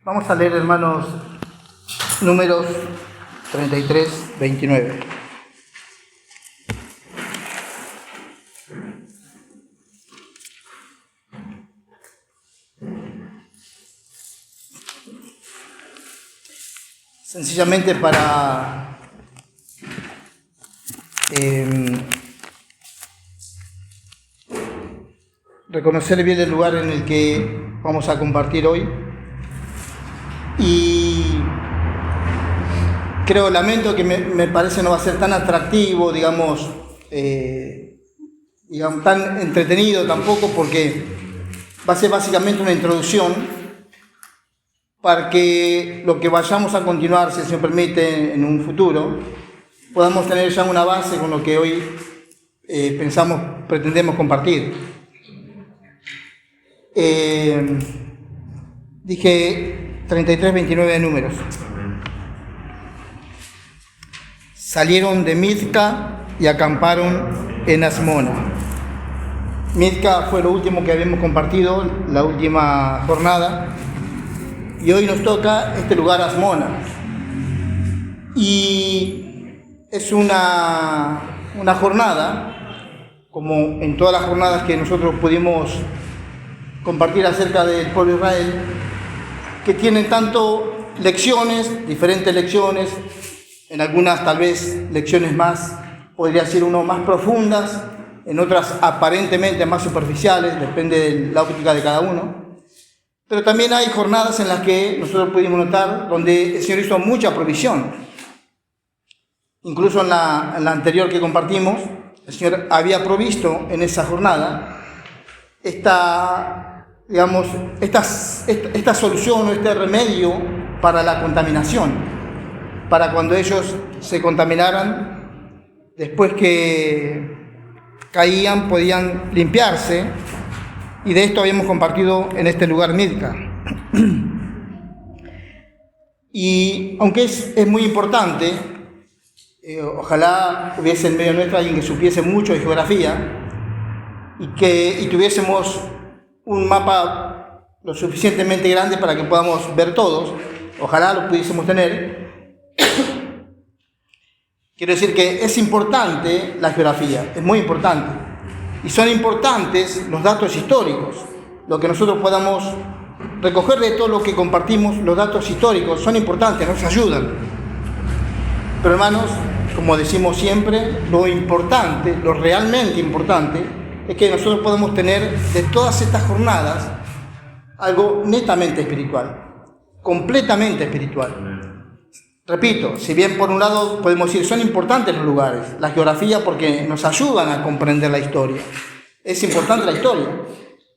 Vamos a leer, hermanos, Números 33, 29. Sencillamente para reconocer bien el lugar en el que vamos a compartir hoy. Y lamento que me parece no va a ser tan atractivo, digamos, tan entretenido tampoco, porque va a ser básicamente una introducción para que lo que vayamos a continuar, si se nos permite, en un futuro, podamos tener ya una base con lo que hoy pretendemos compartir. Dije 33, 29 de Números. Salieron de Mizca y acamparon en Asmona. Mizca fue lo último que habíamos compartido, la última jornada, y hoy nos toca este lugar, Asmona. Y es una jornada, como en todas las jornadas que nosotros pudimos compartir acerca del pueblo de Israel, que tienen tanto lecciones, diferentes lecciones, en algunas tal vez lecciones más, podría ser uno más profundas, en otras aparentemente más superficiales, depende de la óptica de cada uno. Pero también hay jornadas en las que nosotros pudimos notar donde el Señor hizo mucha provisión. Incluso en la anterior que compartimos, el Señor había provisto en esa jornada esta solución o este remedio para la contaminación, para cuando ellos se contaminaran, después que caían podían limpiarse, y de esto habíamos compartido en este lugar Mizca. Y aunque es muy importante, ojalá hubiese en medio nuestro alguien que supiese mucho de geografía y tuviésemos un mapa lo suficientemente grande para que podamos ver todos, ojalá lo pudiésemos tener. Quiero decir que es importante la geografía, es muy importante, y son importantes los datos históricos, lo que nosotros podamos recoger de todo lo que compartimos. Los datos históricos son importantes, nos ayudan, pero hermanos, como decimos siempre, lo importante, lo realmente importante, es que nosotros podemos tener de todas estas jornadas algo netamente espiritual, completamente espiritual. Repito, si bien por un lado podemos decir son importantes los lugares, la geografía, porque nos ayudan a comprender la historia, es importante la historia,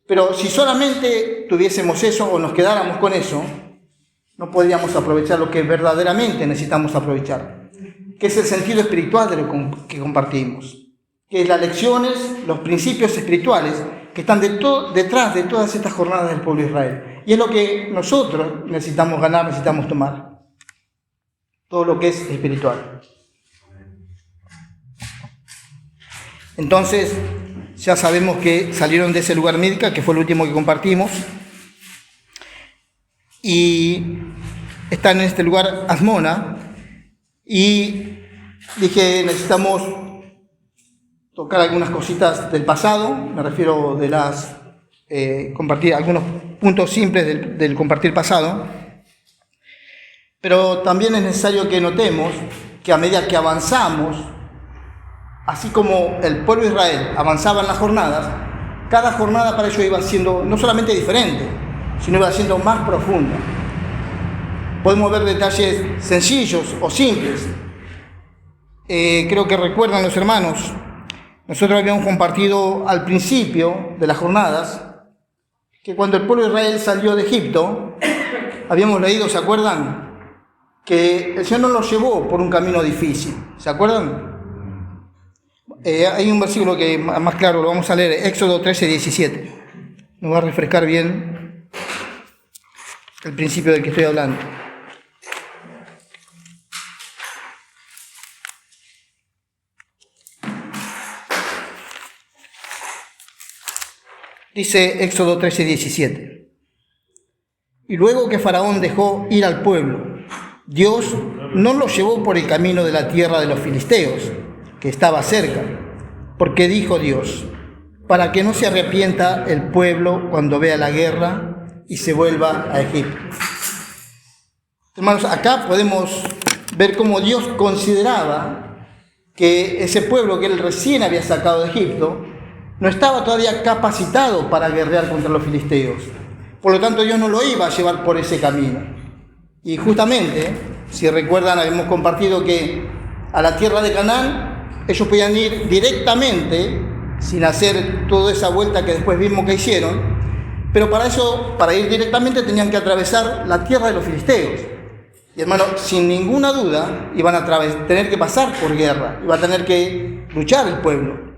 pero si solamente tuviésemos eso o nos quedáramos con eso, no podríamos aprovechar lo que verdaderamente necesitamos aprovechar, que es el sentido espiritual de lo que compartimos, que es las lecciones, los principios espirituales que están detrás de todas estas jornadas del pueblo de Israel. Y es lo que nosotros necesitamos ganar, necesitamos tomar. Todo lo que es espiritual. Entonces, ya sabemos que salieron de ese lugar Mizca, que fue el último que compartimos, y están en este lugar Asmona, y dije, necesitamos tocar algunas cositas del pasado, me refiero de compartir algunos puntos simples del compartir pasado. Pero también es necesario que notemos que a medida que avanzamos, así como el pueblo de Israel avanzaba en las jornadas, cada jornada para ellos iba siendo no solamente diferente, sino iba siendo más profunda. Podemos ver detalles sencillos o simples. Creo que recuerdan los hermanos, nosotros habíamos compartido al principio de las jornadas que cuando el pueblo de Israel salió de Egipto, habíamos leído, ¿se acuerdan?, que el Señor no los llevó por un camino difícil. ¿Se acuerdan? Hay un versículo que más claro lo vamos a leer, Éxodo 13, 17. Nos va a refrescar bien el principio del que estoy hablando. Dice Éxodo 13, 17. Y luego que Faraón dejó ir al pueblo, Dios no lo llevó por el camino de la tierra de los filisteos, que estaba cerca, porque dijo Dios, para que no se arrepienta el pueblo cuando vea la guerra y se vuelva a Egipto. Hermanos, acá podemos ver cómo Dios consideraba que ese pueblo que él recién había sacado de Egipto no estaba todavía capacitado para guerrear contra los filisteos. Por lo tanto, Dios no lo iba a llevar por ese camino. Y justamente, si recuerdan, habíamos compartido que a la tierra de Canaán ellos podían ir directamente, sin hacer toda esa vuelta que después vimos que hicieron, pero para eso, para ir directamente, tenían que atravesar la tierra de los filisteos. Y hermano, sin ninguna duda, iban a tener que pasar por guerra, iba a tener que luchar el pueblo.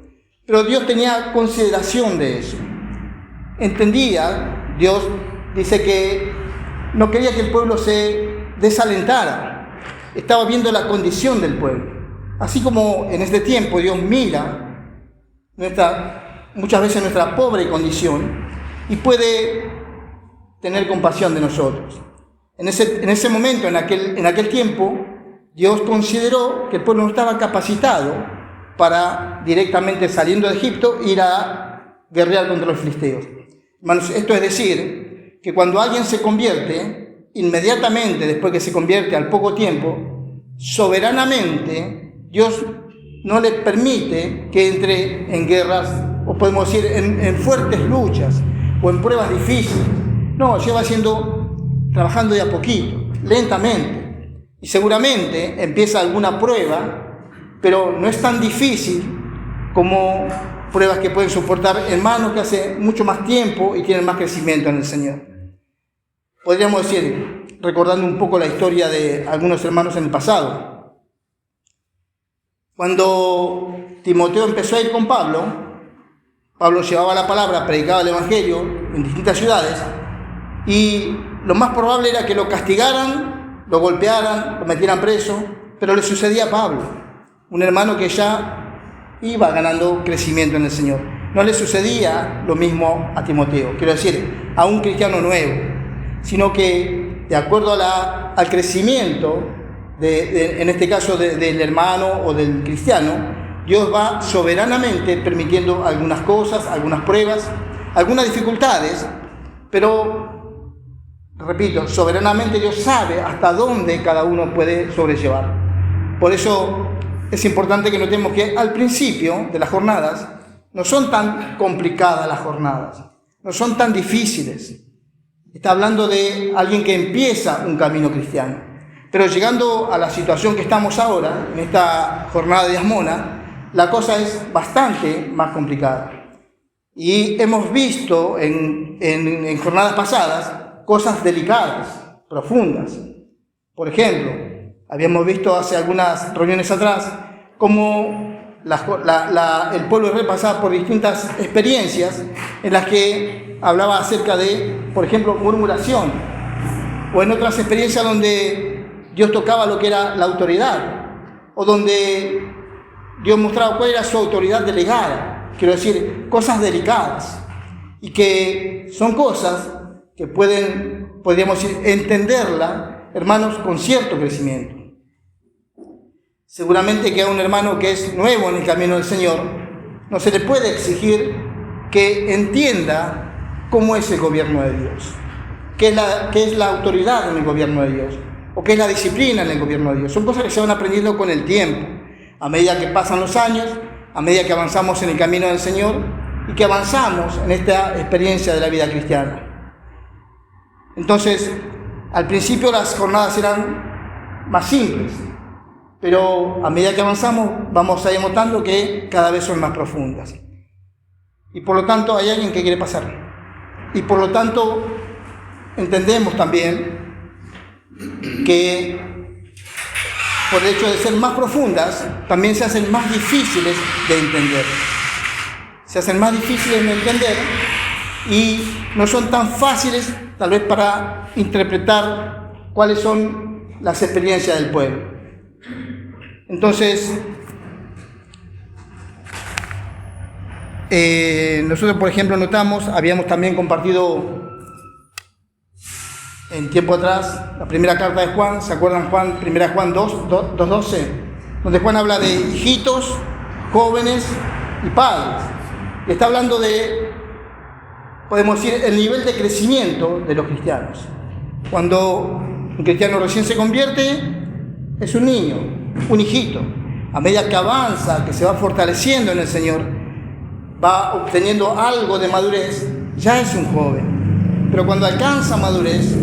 Pero Dios tenía consideración de eso. Entendía, Dios dice que no quería que el pueblo se desalentara. Estaba viendo la condición del pueblo. Así como en este tiempo Dios mira muchas veces nuestra pobre condición y puede tener compasión de nosotros. En ese momento, en aquel tiempo, Dios consideró que el pueblo no estaba capacitado para directamente saliendo de Egipto ir a guerrear contra los filisteos. Hermanos, esto es decir, que cuando alguien se convierte, inmediatamente después que se convierte, al poco tiempo, soberanamente, Dios no le permite que entre en guerras, o podemos decir, en fuertes luchas, o en pruebas difíciles. No, lleva trabajando de a poquito, lentamente. Y seguramente empieza alguna prueba, pero no es tan difícil como pruebas que pueden soportar hermanos que hace mucho más tiempo y tienen más crecimiento en el Señor. Podríamos decir, recordando un poco la historia de algunos hermanos en el pasado. Cuando Timoteo empezó a ir con Pablo llevaba la palabra, predicaba el Evangelio en distintas ciudades y lo más probable era que lo castigaran, lo golpearan, lo metieran preso, pero le sucedía a Pablo, un hermano que ya iba ganando crecimiento en el Señor. No le sucedía lo mismo a Timoteo, quiero decir, a un cristiano nuevo, sino que de acuerdo al crecimiento, en este caso del hermano o del cristiano, Dios va soberanamente permitiendo algunas cosas, algunas pruebas, algunas dificultades, pero, repito, soberanamente Dios sabe hasta dónde cada uno puede sobrellevar. Por eso es importante que notemos que al principio de las jornadas no son tan complicadas las jornadas, no son tan difíciles. Está hablando de alguien que empieza un camino cristiano. Pero llegando a la situación que estamos ahora, en esta jornada de Asmona, la cosa es bastante más complicada. Y hemos visto en jornadas pasadas cosas delicadas, profundas. Por ejemplo, habíamos visto hace algunas reuniones atrás cómo el pueblo de Israel pasaba por distintas experiencias en las que hablaba acerca de, por ejemplo, murmuración, o en otras experiencias donde Dios tocaba lo que era la autoridad, o donde Dios mostraba cuál era su autoridad delegada, quiero decir, cosas delicadas, y que son cosas que podríamos decir, entenderla, hermanos, con cierto crecimiento. Seguramente que a un hermano que es nuevo en el camino del Señor, no se le puede exigir que entienda cómo es el gobierno de Dios, qué es la autoridad en el gobierno de Dios, o qué es la disciplina en el gobierno de Dios. Son cosas que se van aprendiendo con el tiempo, a medida que pasan los años, a medida que avanzamos en el camino del Señor y que avanzamos en esta experiencia de la vida cristiana. Entonces, al principio las jornadas eran más simples, pero a medida que avanzamos vamos a ir notando que cada vez son más profundas. Y por lo tanto hay alguien que quiere pasar. Y por lo tanto entendemos también que por el hecho de ser más profundas, también se hacen más difíciles de entender. Se hacen más difíciles de entender y no son tan fáciles tal vez para interpretar cuáles son las experiencias del pueblo. Entonces, nosotros, por ejemplo, habíamos también compartido en tiempo atrás, la primera carta de Juan, ¿se acuerdan Juan, 1 Juan 2:12? Donde Juan habla de hijitos, jóvenes y padres. Y está hablando de, podemos decir, el nivel de crecimiento de los cristianos. Cuando un cristiano recién se convierte, es un niño, un hijito. A medida que avanza, que se va fortaleciendo en el Señor, va obteniendo algo de madurez, ya es un joven. Pero cuando alcanza madurez,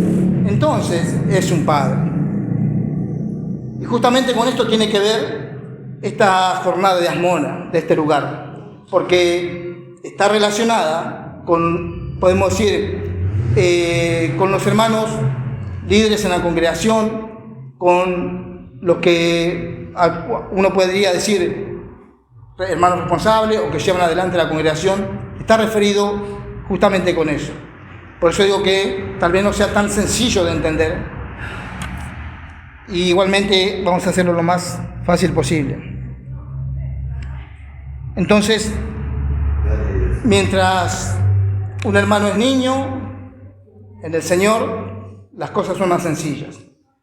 entonces es un padre. Y justamente con esto tiene que ver esta jornada de Asmona, de este lugar, porque está relacionada con, podemos decir, con los hermanos líderes en la congregación, con los que uno podría decir hermanos responsables o que llevan adelante la congregación. Está referido justamente con eso. Por eso digo que tal vez no sea tan sencillo de entender, y igualmente vamos a hacerlo lo más fácil posible. Entonces, mientras un hermano es niño en el Señor, las cosas son más sencillas.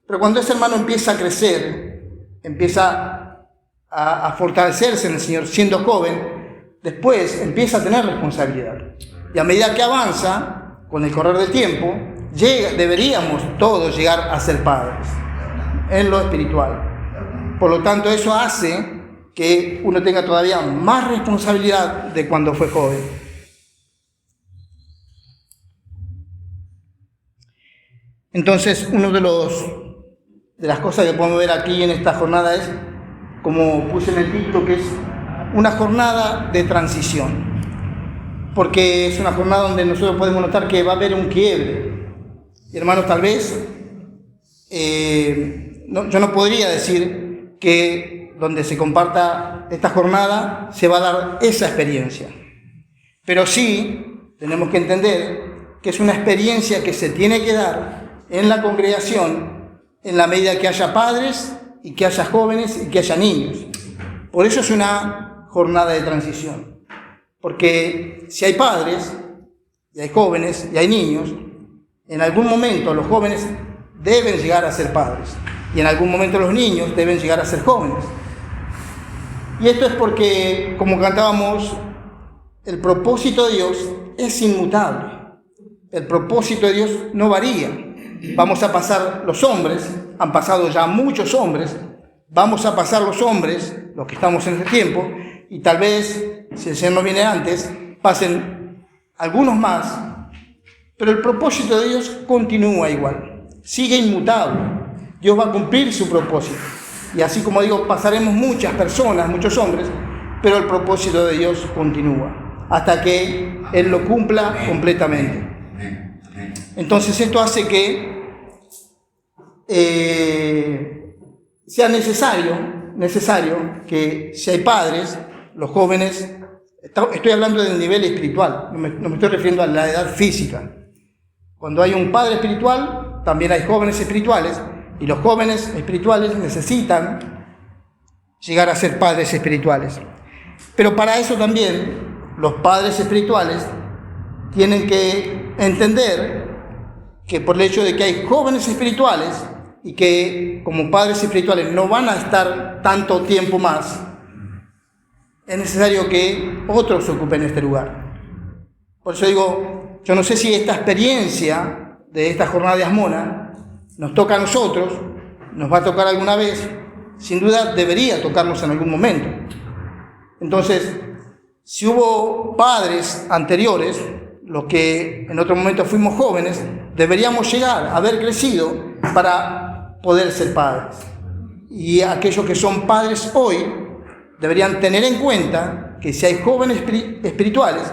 Pero cuando ese hermano empieza a crecer, empieza a fortalecerse en el Señor siendo joven, después empieza a tener responsabilidad. Y a medida que avanza, con el correr del tiempo, deberíamos todos llegar a ser padres en lo espiritual. Por lo tanto, eso hace que uno tenga todavía más responsabilidad de cuando fue joven. Entonces, una de las cosas que podemos ver aquí en esta jornada es, como puse en el título, que es una jornada de transición. Porque es una jornada donde nosotros podemos notar que va a haber un quiebre. Y hermanos, tal vez, yo no podría decir que donde se comparta esta jornada se va a dar esa experiencia. Pero sí tenemos que entender que es una experiencia que se tiene que dar en la congregación en la medida que haya padres y que haya jóvenes y que haya niños. Por eso es una jornada de transición. Porque si hay padres, y hay jóvenes, y hay niños, en algún momento los jóvenes deben llegar a ser padres, y en algún momento los niños deben llegar a ser jóvenes. Y esto es porque, como cantábamos, el propósito de Dios es inmutable. El propósito de Dios no varía. Vamos a pasar los hombres, han pasado ya muchos hombres, vamos a pasar los hombres, los que estamos en este tiempo, y tal vez, si el Señor no viene antes, pasen algunos más, pero el propósito de Dios continúa igual, sigue inmutable. Dios va a cumplir su propósito. Y así como digo, pasaremos muchas personas, muchos hombres, pero el propósito de Dios continúa, hasta que Él lo cumpla completamente. Entonces esto hace que sea necesario que si hay padres, los jóvenes, estoy hablando del nivel espiritual, no me estoy refiriendo a la edad física. Cuando hay un padre espiritual, también hay jóvenes espirituales, y los jóvenes espirituales necesitan llegar a ser padres espirituales. Pero para eso también los padres espirituales tienen que entender que por el hecho de que hay jóvenes espirituales y que como padres espirituales no van a estar tanto tiempo más, es necesario que otros ocupen este lugar. Por eso digo, yo no sé si esta experiencia de esta jornada de Asmona nos toca a nosotros, nos va a tocar alguna vez, sin duda debería tocarnos en algún momento. Entonces, si hubo padres anteriores, los que en otro momento fuimos jóvenes, deberíamos llegar a haber crecido para poder ser padres. Y aquellos que son padres hoy deberían tener en cuenta que si hay jóvenes espirituales,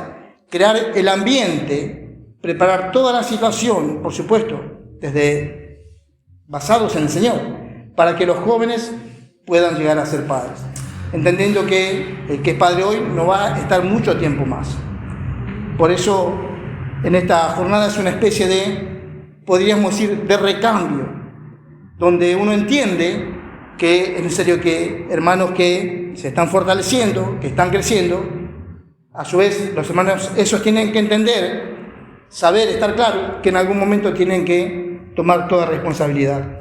crear el ambiente, preparar toda la situación, por supuesto, basados en el Señor, para que los jóvenes puedan llegar a ser padres, entendiendo que el que es padre hoy no va a estar mucho tiempo más. Por eso, en esta jornada es una especie de, podríamos decir, de recambio, donde uno entiende que es necesario que hermanos que se están fortaleciendo, que están creciendo, a su vez los hermanos esos tienen que entender, saber, estar claro que en algún momento tienen que tomar toda responsabilidad.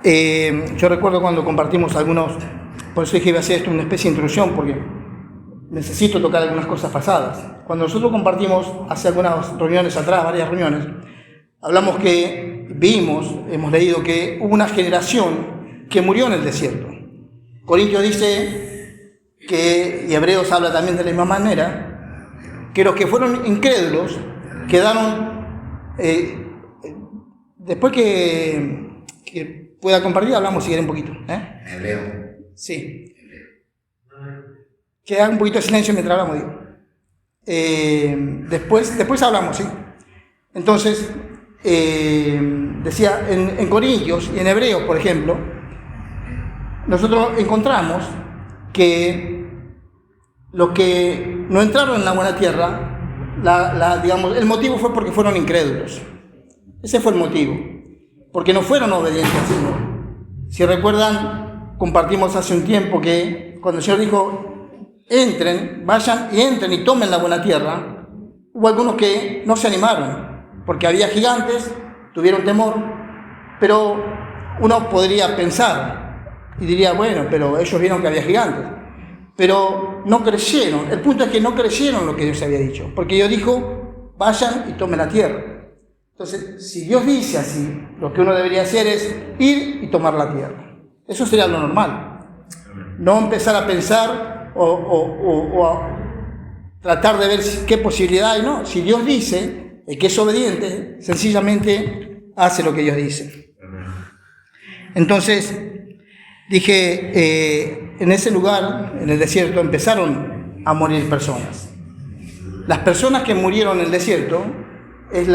Yo recuerdo cuando compartimos algunos, por eso dije que iba a hacer esto una especie de introducción, porque necesito tocar algunas cosas pasadas. Cuando nosotros compartimos hace algunas reuniones atrás, varias reuniones, hablamos que hemos leído que hubo una generación que murió en el desierto. Corintios dice que, y Hebreos habla también de la misma manera, que los que fueron incrédulos quedaron, después que pueda compartir, hablamos si quieren un poquito. Hebreo. Sí. Queda un poquito de silencio mientras hablamos, digo. Después hablamos, ¿sí? Entonces, decía, en Corintios y en Hebreos, por ejemplo, nosotros encontramos que los que no entraron en la buena tierra, digamos, el motivo fue porque fueron incrédulos. Ese fue el motivo, porque no fueron obedientes al Señor. Si recuerdan, compartimos hace un tiempo que cuando el Señor dijo, vayan y tomen la buena tierra, hubo algunos que no se animaron, porque había gigantes, tuvieron temor, pero uno podría pensar y diría, bueno, pero ellos vieron que había gigantes, pero no creyeron. El punto es que no creyeron lo que Dios había dicho, porque Dios dijo, vayan y tomen la tierra. Entonces, si Dios dice así, lo que uno debería hacer es ir y tomar la tierra. Eso sería lo normal. No empezar a pensar o a tratar de ver qué posibilidad hay, no. Si Dios dice, el que es obediente, sencillamente hace lo que Dios dice. Entonces, dije, en ese lugar, en el desierto, empezaron a morir personas. Las personas que murieron en el desierto es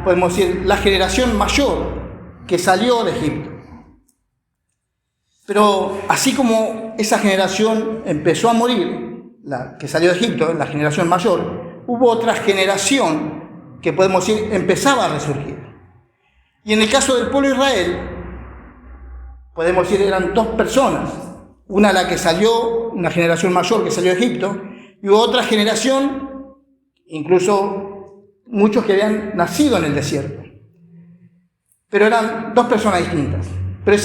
podemos decir, la generación mayor que salió de Egipto. Pero así como esa generación empezó a morir, la que salió de Egipto, la generación mayor, hubo otra generación que podemos decir empezaba a resurgir. Y en el caso del pueblo de Israel, podemos decir eran dos personas, una la que salió, una generación mayor que salió de Egipto, y hubo otra generación, incluso muchos que habían nacido en el desierto. Pero eran dos personas distintas. Pero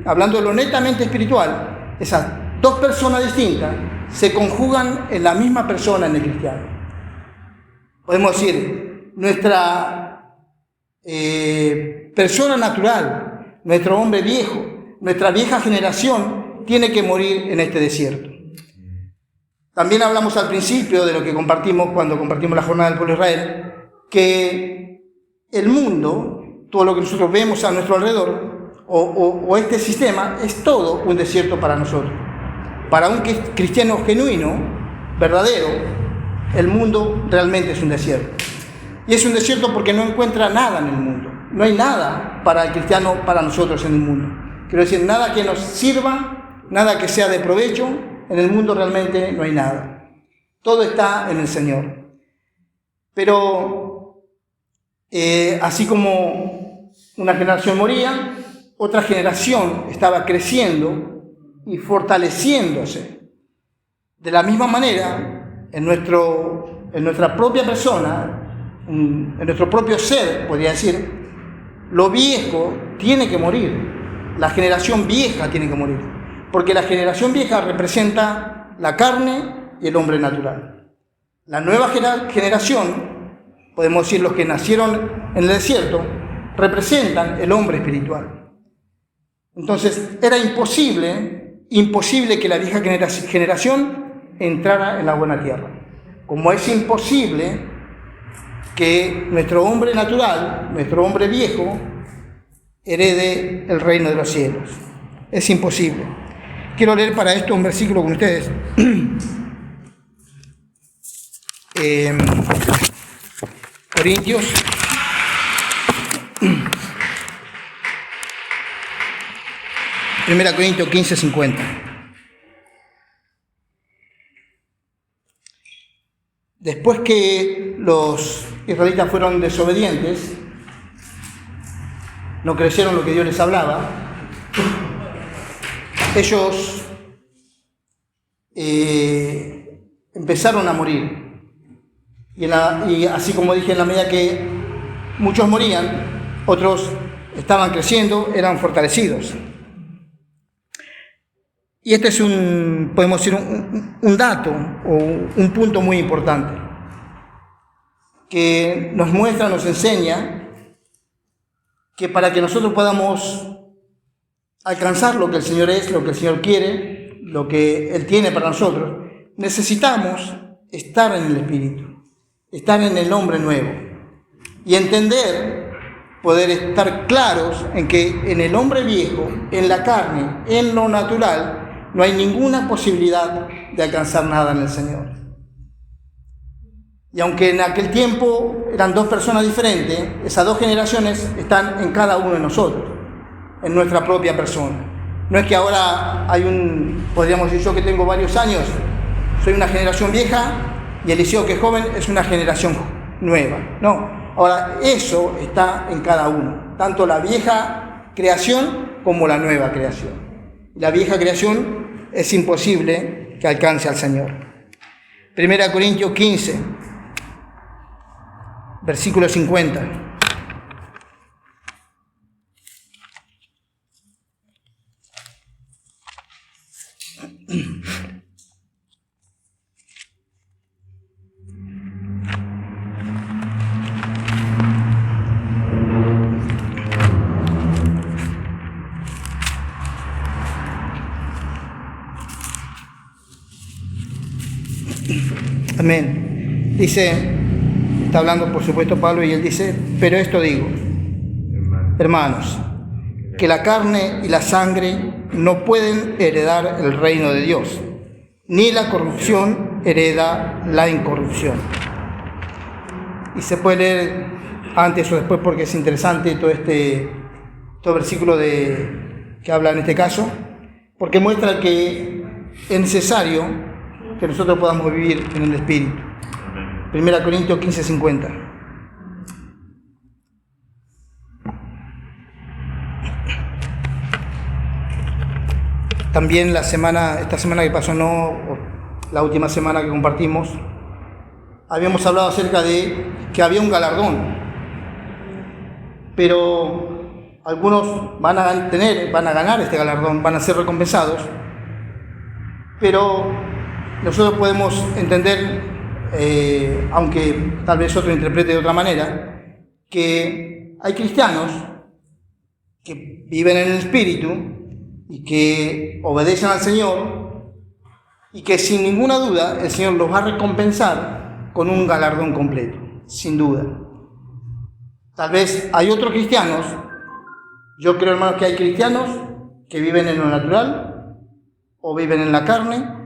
hablando de lo netamente espiritual, esas dos personas distintas se conjugan en la misma persona en el cristiano. Podemos decir, nuestra persona natural, nuestro hombre viejo, nuestra vieja generación tiene que morir en este desierto. También hablamos al principio de lo que compartimos cuando compartimos la jornada del pueblo de Israel, que el mundo, todo lo que nosotros vemos a nuestro alrededor, o este sistema, es todo un desierto para nosotros. Para un cristiano genuino, verdadero, el mundo realmente es un desierto. Y es un desierto porque no encuentra nada en el mundo. No hay nada para el cristiano, para nosotros en el mundo. Quiero decir, nada que nos sirva, nada que sea de provecho. En el mundo realmente no hay nada. Todo está en el Señor. Pero así como una generación moría, otra generación estaba creciendo y fortaleciéndose. De la misma manera, en nuestra propia persona, en nuestro propio ser, podría decir, lo viejo tiene que morir. La generación vieja tiene que morir. Porque la generación vieja representa la carne y el hombre natural. La nueva generación, podemos decir los que nacieron en el desierto, representan el hombre espiritual. Entonces era imposible que la vieja generación entrara en la buena tierra. Como es imposible que nuestro hombre natural, nuestro hombre viejo, herede el reino de los cielos. Es imposible. Quiero leer para esto un versículo con ustedes. Corintios. Primera Corintios 15:50. Después que los israelitas fueron desobedientes, no creyeron lo que Dios les hablaba, ellos empezaron a morir. Y así como dije, en la medida que muchos morían, otros estaban creciendo, eran fortalecidos. Y este es podemos decir, un dato o un punto muy importante que nos muestra, nos enseña que para que nosotros podamos alcanzar lo que el Señor es, lo que el Señor quiere, lo que Él tiene para nosotros, necesitamos estar en el Espíritu, estar en el hombre nuevo y entender, poder estar claros en que en el hombre viejo, en la carne, en lo natural, no hay ninguna posibilidad de alcanzar nada en el Señor. Y aunque en aquel tiempo eran dos personas diferentes, esas dos generaciones están en cada uno de nosotros, en nuestra propia persona. No es que ahora podríamos decir, yo que tengo varios años, soy una generación vieja y Eliseo que es joven es una generación nueva. No, ahora eso está en cada uno, tanto la vieja creación como la nueva creación. La vieja creación es imposible que alcance al Señor. 1 Corintios 15, versículo 50. Amén. Dice, está hablando por supuesto Pablo y él dice, pero esto digo, hermanos, que la carne y la sangre no pueden heredar el reino de Dios, ni la corrupción hereda la incorrupción. Y se puede leer antes o después porque es interesante todo versículo que habla en este caso, porque muestra que es necesario que nosotros podamos vivir en el Espíritu. 1 Corintios 15, 50. También esta semana que pasó, la última semana que compartimos, habíamos hablado acerca de que había un galardón, pero algunos van a ganar este galardón, van a ser recompensados, pero nosotros podemos entender, aunque tal vez otro interprete de otra manera, que hay cristianos que viven en el Espíritu y que obedecen al Señor y que sin ninguna duda el Señor los va a recompensar con un galardón completo, sin duda. Tal vez hay otros cristianos, yo creo, hermanos, que hay cristianos que viven en lo natural o viven en la carne,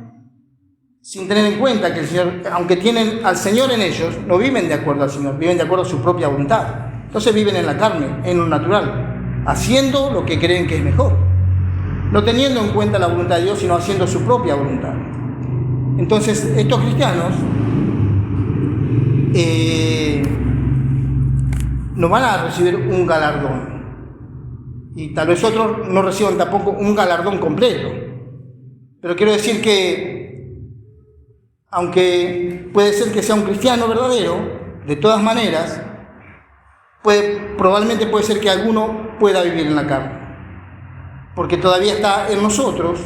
sin tener en cuenta que el Señor, aunque tienen al Señor en ellos, no viven de acuerdo al Señor, viven de acuerdo a su propia voluntad. Entonces viven en la carne, en lo natural, haciendo lo que creen que es mejor, no teniendo en cuenta la voluntad de Dios, sino haciendo su propia voluntad. Entonces estos cristianos no van a recibir un galardón, y tal vez otros no reciban tampoco un galardón completo. Pero quiero decir que aunque puede ser que sea un cristiano verdadero, de todas maneras, probablemente puede ser que alguno pueda vivir en la carne, porque todavía está en nosotros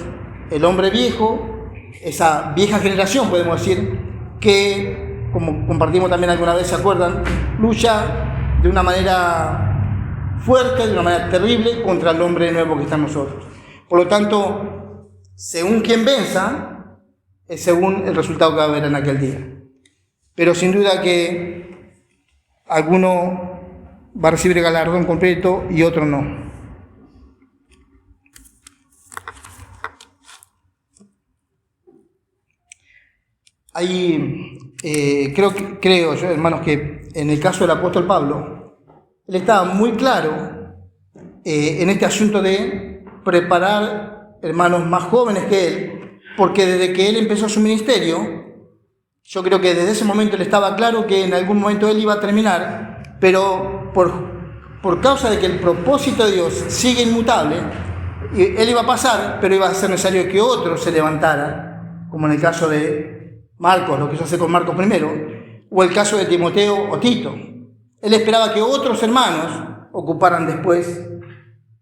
el hombre viejo, esa vieja generación, podemos decir, que, como compartimos también alguna vez, ¿se acuerdan?, lucha de una manera fuerte, de una manera terrible, contra el hombre nuevo que está en nosotros. Por lo tanto, según quien venza, es según el resultado que va a haber en aquel día. Pero sin duda que alguno va a recibir el galardón completo y otro no. Creo yo, hermanos, que en el caso del apóstol Pablo, él estaba muy claro en este asunto de preparar hermanos más jóvenes que él, porque desde que él empezó su ministerio, yo creo que desde ese momento él estaba claro que en algún momento él iba a terminar, pero por causa de que el propósito de Dios sigue inmutable, él iba a pasar, pero iba a ser necesario que otro se levantara como en el caso de Marcos, lo quiso hacer con Marcos primero, o el caso de Timoteo o Tito. Él esperaba que otros hermanos ocuparan después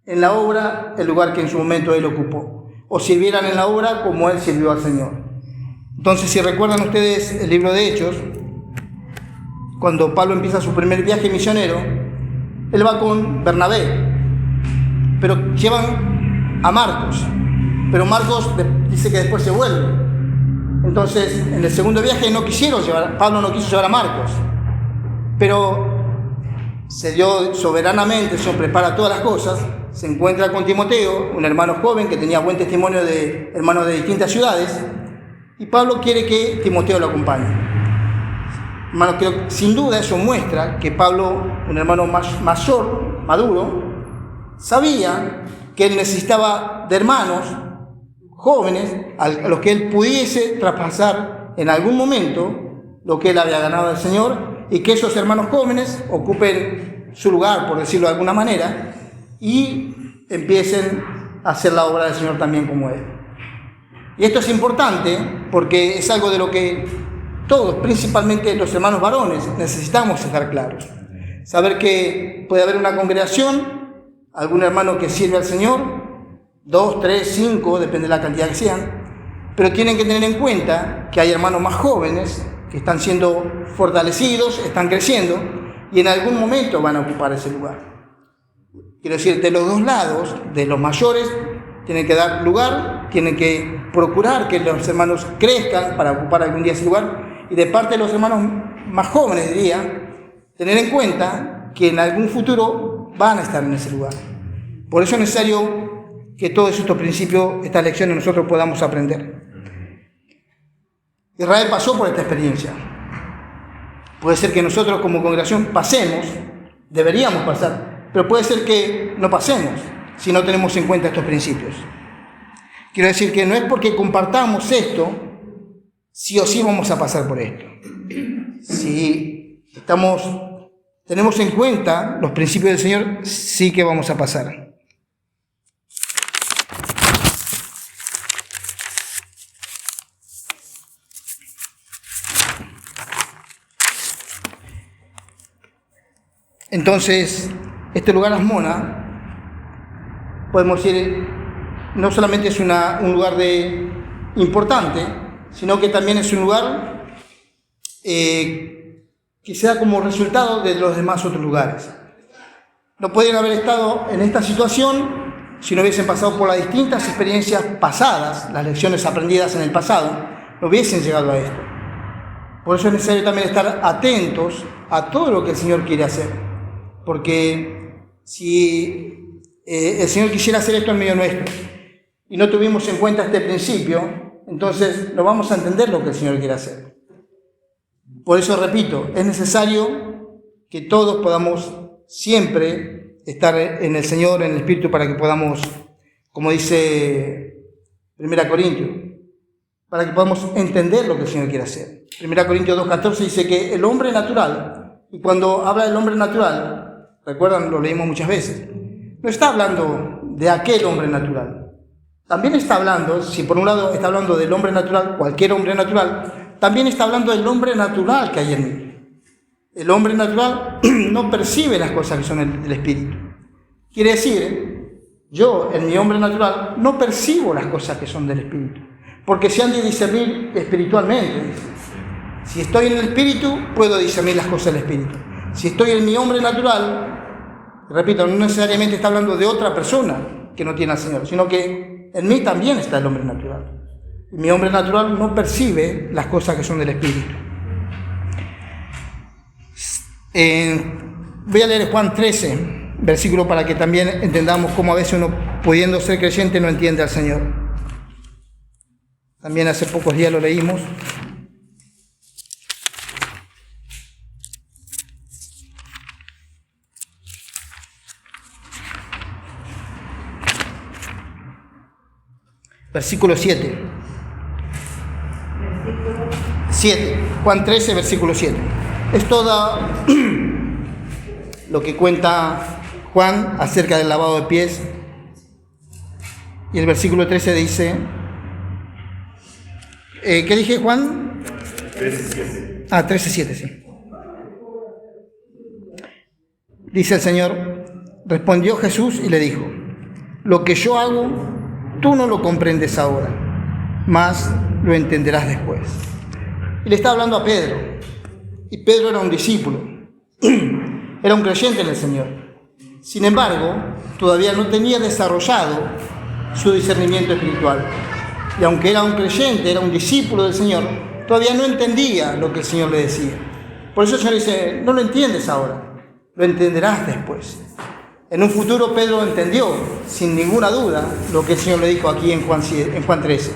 en la obra el lugar que en su momento él ocupó, o sirvieran en la obra como él sirvió al Señor. Entonces, si recuerdan ustedes el libro de Hechos, cuando Pablo empieza su primer viaje misionero, él va con Bernabé, pero llevan a Marcos, pero Marcos dice que después se vuelve. Entonces, en el segundo viaje Pablo no quiso llevar a Marcos, pero se dio soberanamente, se prepara todas las cosas, se encuentra con Timoteo, un hermano joven que tenía buen testimonio de hermanos de distintas ciudades, y Pablo quiere que Timoteo lo acompañe. Hermano, creo que sin duda eso muestra que Pablo, un hermano mayor, maduro, sabía que él necesitaba de hermanos jóvenes a los que él pudiese traspasar en algún momento lo que él había ganado del Señor, y que esos hermanos jóvenes ocupen su lugar, por decirlo de alguna manera, y empiecen a hacer la obra del Señor también como él. Y esto es importante porque es algo de lo que todos, principalmente los hermanos varones, necesitamos estar claros. Saber que puede haber una congregación, algún hermano que sirve al Señor, 2, 3, 5, depende de la cantidad que sean, pero tienen que tener en cuenta que hay hermanos más jóvenes que están siendo fortalecidos, están creciendo, y en algún momento van a ocupar ese lugar. Quiero decir, de los dos lados, de los mayores, tienen que dar lugar, tienen que procurar que los hermanos crezcan para ocupar algún día ese lugar, y de parte de los hermanos más jóvenes, diría, tener en cuenta que en algún futuro van a estar en ese lugar. Por eso es necesario que todos estos principios, estas lecciones, nosotros podamos aprender. Israel pasó por esta experiencia. Puede ser que nosotros como congregación pasemos, deberíamos pasar, pero puede ser que no pasemos si no tenemos en cuenta estos principios. Quiero decir que no es porque compartamos esto, sí o sí vamos a pasar por esto. Si tenemos en cuenta los principios del Señor, sí que vamos a pasar. Entonces, este lugar Asmona, podemos decir, no solamente es un lugar importante, sino que también es un lugar que se da como resultado de los demás otros lugares. No podrían haber estado en esta situación si no hubiesen pasado por las distintas experiencias pasadas, las lecciones aprendidas en el pasado, no hubiesen llegado a esto. Por eso es necesario también estar atentos a todo lo que el Señor quiere hacer. Porque si el Señor quisiera hacer esto en medio nuestro y no tuvimos en cuenta este principio, entonces no vamos a entender lo que el Señor quiere hacer. Por eso repito, es necesario que todos podamos siempre estar en el Señor, en el Espíritu, para que podamos, como dice 1 Corintios, para que podamos entender lo que el Señor quiere hacer. 1 Corintios 2:14 dice que el hombre natural, y cuando habla del hombre natural, recuerdan, lo leímos muchas veces, no está hablando de aquel hombre natural. También está hablando, si por un lado está hablando del hombre natural, cualquier hombre natural, también está hablando del hombre natural que hay en mí. El hombre natural no percibe las cosas que son del Espíritu. Quiere decir, yo en mi hombre natural no percibo las cosas que son del Espíritu, porque se han de discernir espiritualmente. Si estoy en el Espíritu, puedo discernir las cosas del Espíritu. Si estoy en mi hombre natural, repito, no necesariamente está hablando de otra persona que no tiene al Señor, sino que en mí también está el hombre natural. Y mi hombre natural no percibe las cosas que son del Espíritu. Voy a leer Juan 13, versículo, para que también entendamos cómo a veces uno, pudiendo ser creyente, no entiende al Señor. También hace pocos días lo leímos. Versículo 7. 7. Juan 13, versículo 7. Es todo lo que cuenta Juan acerca del lavado de pies. Y el versículo 13 dice, ¿Qué dije, Juan? 13:7. 13:7, sí. Dice el Señor, respondió Jesús y le dijo, lo que yo hago, tú no lo comprendes ahora, mas lo entenderás después. Y le está hablando a Pedro, y Pedro era un discípulo, era un creyente en el Señor. Sin embargo, todavía no tenía desarrollado su discernimiento espiritual. Y aunque era un creyente, era un discípulo del Señor, todavía no entendía lo que el Señor le decía. Por eso el Señor dice, no lo entiendes ahora, lo entenderás después. En un futuro Pedro entendió, sin ninguna duda, lo que el Señor le dijo aquí en Juan 13.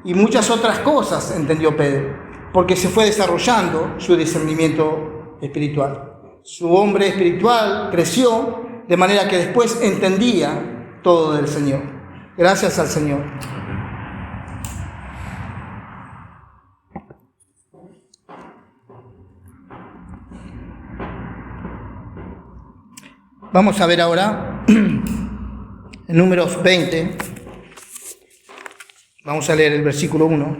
Y muchas otras cosas entendió Pedro, porque se fue desarrollando su discernimiento espiritual. Su hombre espiritual creció de manera que después entendía todo del Señor. Gracias al Señor. Vamos a ver ahora en Números 20. Vamos a leer el versículo 1.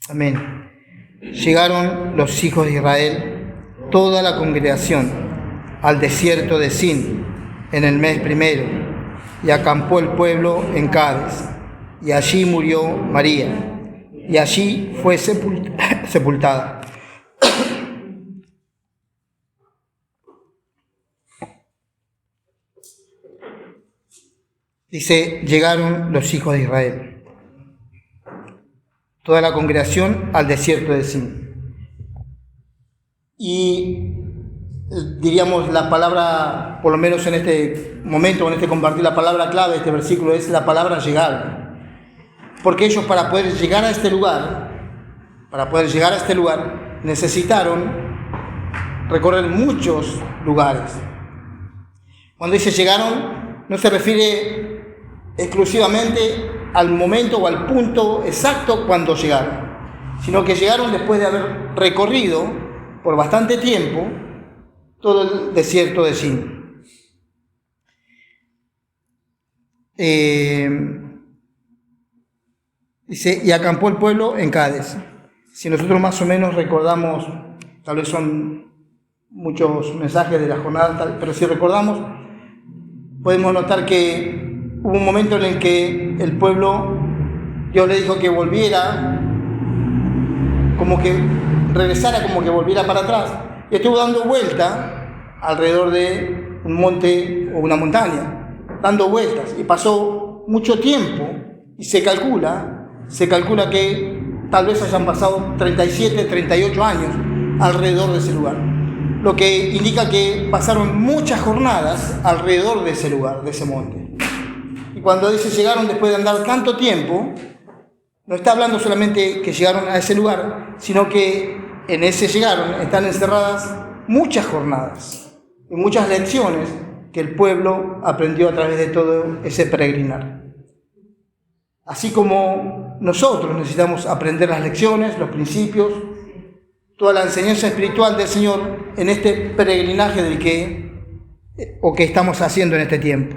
Amén. Llegaron los hijos de Israel, toda la congregación, al desierto de Sin, en el mes primero, y acampó el pueblo en Cades, y allí murió María, y allí fue sepultada. Dice, llegaron los hijos de Israel, toda la congregación al desierto de Sin. Y diríamos la palabra, por lo menos en este momento, en este compartir, la palabra clave de este versículo es la palabra llegar. Porque ellos para poder llegar a este lugar, necesitaron recorrer muchos lugares. Cuando dice llegaron, no se refiere exclusivamente al momento o al punto exacto cuando llegaron, sino que llegaron después de haber recorrido por bastante tiempo todo el desierto de Sin. Dice, y acampó el pueblo en Cades. Si nosotros más o menos recordamos, tal vez son muchos mensajes de la jornada, pero si recordamos, podemos notar que hubo un momento en el que el pueblo, Dios le dijo que volviera, como que regresara, como que volviera para atrás, y estuvo dando vuelta alrededor de un monte o una montaña, dando vueltas, y pasó mucho tiempo, y se calcula que tal vez hayan pasado 37, 38 años alrededor de ese lugar, lo que indica que pasaron muchas jornadas alrededor de ese lugar, de ese monte. Y cuando dice llegaron después de andar tanto tiempo, no está hablando solamente que llegaron a ese lugar, sino que en ese llegaron están encerradas muchas jornadas y muchas lecciones que el pueblo aprendió a través de todo ese peregrinar. Así como nosotros necesitamos aprender las lecciones, los principios, toda la enseñanza espiritual del Señor en este peregrinaje del que estamos haciendo en este tiempo.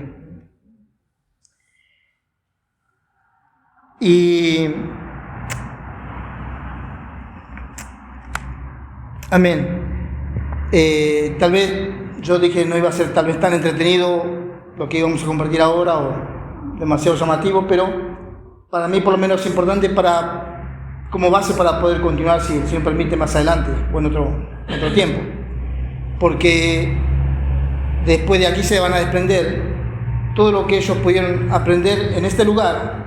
Y amén. Tal vez yo dije no iba a ser tal vez tan entretenido lo que íbamos a compartir ahora o demasiado llamativo, pero para mí por lo menos es importante como base para poder continuar, si el Señor permite, más adelante o en otro tiempo, porque después de aquí se van a desprender todo lo que ellos pudieron aprender en este lugar,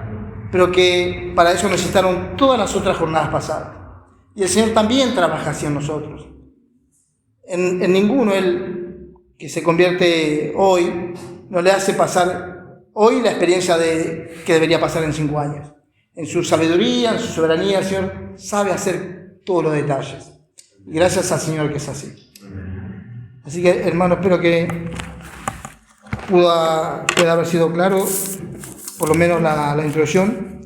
pero que para eso necesitaron todas las otras jornadas pasadas. Y el Señor también trabaja así en nosotros. En ninguno Él que se convierte hoy no le hace pasar hoy la experiencia que debería pasar en 5 años. En su sabiduría, en su soberanía, el Señor sabe hacer todos los detalles. Y gracias al Señor que es así. Así que, hermano, espero que pueda haber sido claro por lo menos la introducción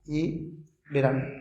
y verán.